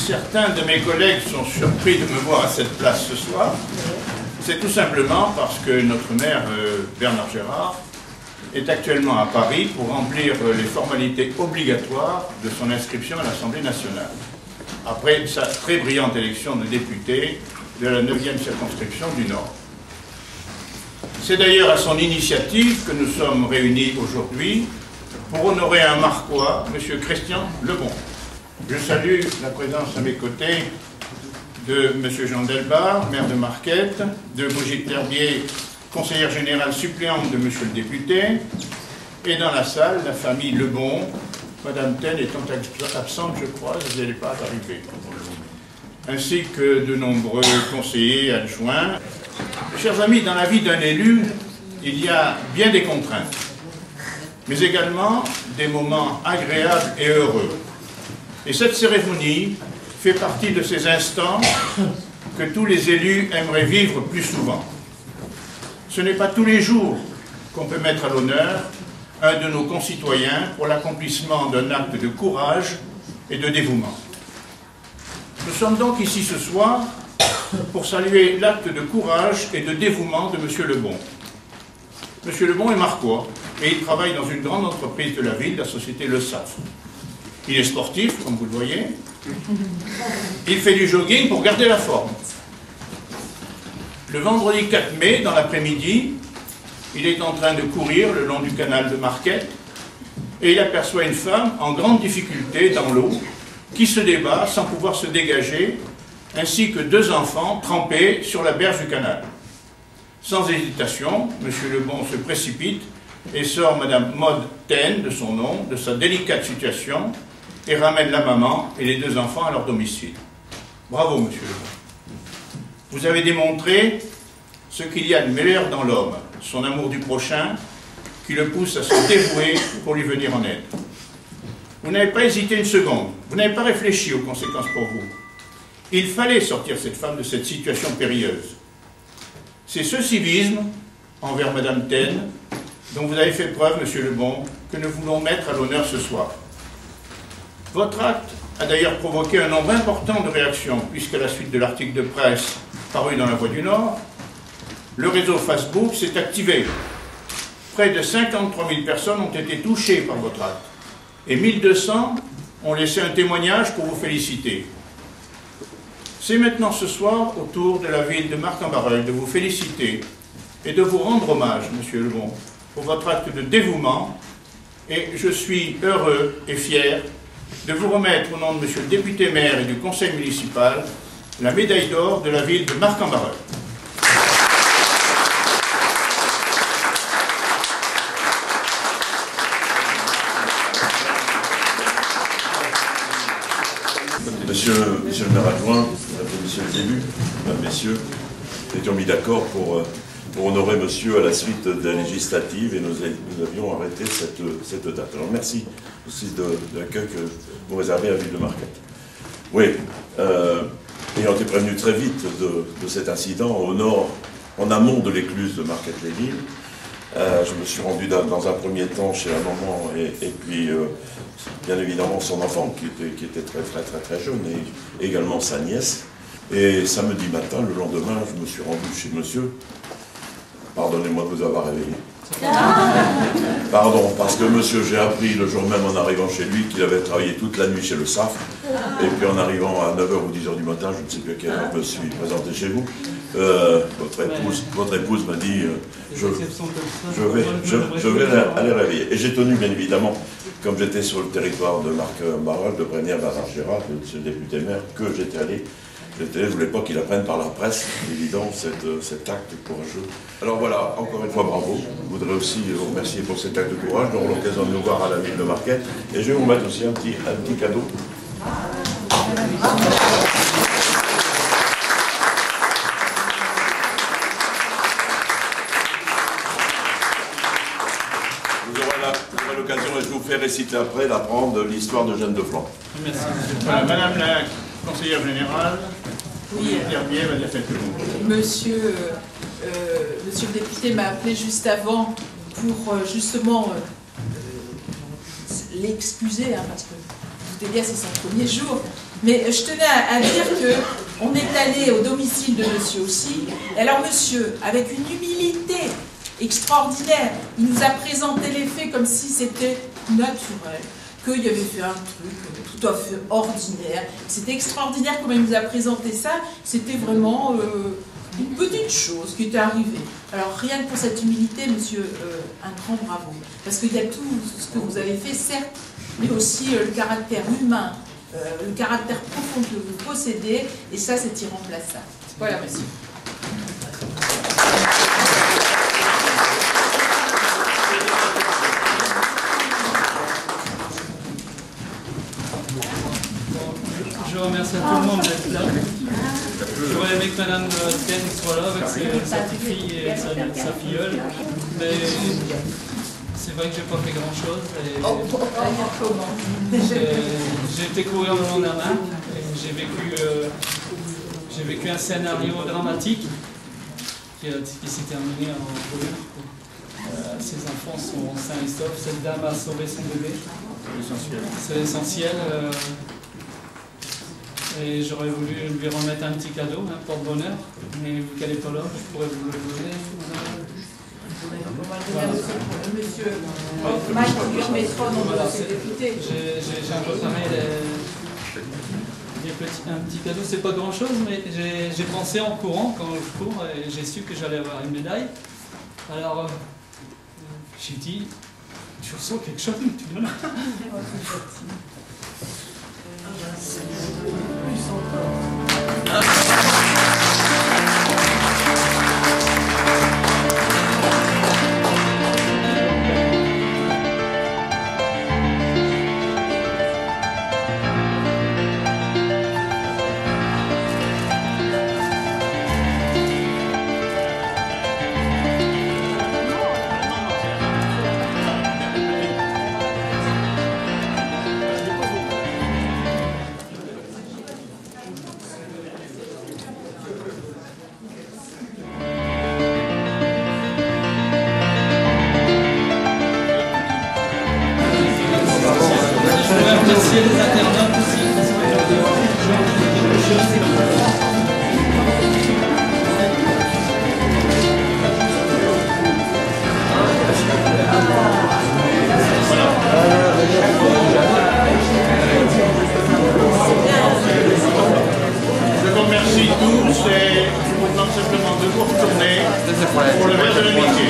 certains de mes collègues sont surpris de me voir à cette place ce soir, c'est tout simplement parce que notre maire, Bernard Gérard, est actuellement à Paris pour remplir les formalités obligatoires de son inscription à l'Assemblée nationale, après sa très brillante élection de député de la 9e circonscription du Nord. C'est d'ailleurs à son initiative que nous sommes réunis aujourd'hui pour honorer un Marcois, M. Christian Lebon. Je salue la présence à mes côtés de M. Jean Delbar, maire de Marquette, de Brigitte Herbier, conseillère générale suppléante de M. le député, et dans la salle, la famille Lebon, Mme Taine étant absente, je crois, elle n'est pas arrivée, ainsi que de nombreux conseillers adjoints. Chers amis, dans la vie d'un élu, il y a bien des contraintes, mais également des moments agréables et heureux. Et cette cérémonie fait partie de ces instants que tous les élus aimeraient vivre plus souvent. Ce n'est pas tous les jours qu'on peut mettre à l'honneur un de nos concitoyens pour l'accomplissement d'un acte de courage et de dévouement. Nous sommes donc ici ce soir pour saluer l'acte de courage et de dévouement de M. Lebon. M. Lebon est Marcois et il travaille dans une grande entreprise de la ville, la société Le Safre. Il est sportif, comme vous le voyez. Il fait du jogging pour garder la forme. Le vendredi 4 mai, dans l'après-midi, il est en train de courir le long du canal de Marquette et il aperçoit une femme en grande difficulté dans l'eau qui se débat sans pouvoir se dégager, ainsi que deux enfants trempés sur la berge du canal. Sans hésitation, M. Lebon se précipite et sort Mme Maud Taine, de son nom, de sa délicate situation et ramène la maman et les deux enfants à leur domicile. Bravo, M. Lebon. Vous avez démontré ce qu'il y a de meilleur dans l'homme, son amour du prochain, qui le pousse à se dévouer pour lui venir en aide. Vous n'avez pas hésité une seconde, vous n'avez pas réfléchi aux conséquences pour vous. Il fallait sortir cette femme de cette situation périlleuse. C'est ce civisme envers Mme Taine dont vous avez fait preuve, M. Lebon, que nous voulons mettre à l'honneur ce soir. Votre acte a d'ailleurs provoqué un nombre important de réactions, puisqu'à la suite de l'article de presse paru dans La Voix du Nord, le réseau Facebook s'est activé. Près de 53 000 personnes ont été touchées par votre acte, et 1200 ont laissé un témoignage pour vous féliciter. C'est maintenant ce soir au tour de la ville de Marc-en-Barœul de vous féliciter et de vous rendre hommage, M. Lebon, pour votre acte de dévouement, et je suis heureux et fier de vous remettre au nom de M. le député maire et du conseil municipal la médaille d'or de la ville de Marc-en-Barœul. Monsieur le maire adjoint, monsieur le élu, mesdames, messieurs, nous étions mis d'accord pour honorer monsieur à la suite des législatives et nous avions arrêté cette date. Alors merci aussi de l'accueil que vous réservez à la ville de Marquette. Oui, ayant été prévenu très vite de cet incident au nord, en amont de l'écluse de Marquette-les-Villes, je me suis rendu dans un premier temps chez la maman et puis bien évidemment son enfant qui était très jeune et également sa nièce. Et samedi matin, le lendemain, je me suis rendu chez monsieur. Pardonnez-moi de vous avoir réveillé. Pardon, parce que monsieur, j'ai appris le jour même en arrivant chez lui qu'il avait travaillé toute la nuit chez le SAF. Et puis en arrivant à 9h ou 10h du matin, je ne sais plus à quelle heure je me suis présenté chez vous, votre épouse m'a dit je vais aller réveiller. Et j'ai tenu bien évidemment, comme j'étais sur le territoire de Marc-en-Barœul, de prévenir Bernard Gérard, le député maire, que j'étais allé. Je ne voulais pas qu'il apprenne par la presse, évidemment, cet acte courageux. Alors voilà, encore une fois, bravo. Je voudrais aussi vous remercier pour cet acte de courage. Nous aurons l'occasion de nous voir à la ville de Marquette. Et je vais vous mettre aussi un petit cadeau. Vous aurez l'occasion, et je vous fais réciter après, d'apprendre l'histoire de Jeanne de Flandre. Merci. Voilà, Madame la conseillère générale. Oui, monsieur le député m'a appelé juste avant pour justement l'excuser, hein, parce que vous voyez, c'est son premier jour. Mais je tenais à dire qu'on est allé au domicile de monsieur aussi. Et alors monsieur, avec une humilité extraordinaire, il nous a présenté les faits comme si c'était naturel, qu'il avait fait un truc tout à fait ordinaire. C'était extraordinaire comment il nous a présenté ça. C'était vraiment une petite chose qui était arrivée. Alors rien que pour cette humilité, monsieur, un grand bravo. Parce qu'il y a tout ce que vous avez fait, certes, mais aussi le caractère humain, le caractère profond que vous possédez, et ça, c'est irremplaçable. Voilà, monsieur. Je remercie à tout le monde d'être là. J'aurais aimé que Madame Tienne soit là avec sa petite fille et sa filleule, mais c'est vrai que j'ai pas fait grand chose. J'ai été courir le long de la main et j'ai vécu un scénario dramatique qui s'est terminé en brûlure. Ses enfants sont sains et saufs. Cette dame a sauvé son bébé. C'est l'essentiel. Et j'aurais voulu lui remettre un petit cadeau, un porte-bonheur, mais vu qu'elle n'est pas là, je pourrais vous le donner. Monsieur Mike, on lui remettra dans le député. J'ai préparé un petit cadeau, c'est pas grand chose, mais j'ai pensé en courant quand je cours et j'ai su que j'allais avoir une médaille. Alors j'ai dit, je ressens quelque chose, tu vois. Remercier les internautes aussi, parce que quelque chose. Je vous remercie tous et je vous demande simplement de vous retourner pour le verre de l'amitié.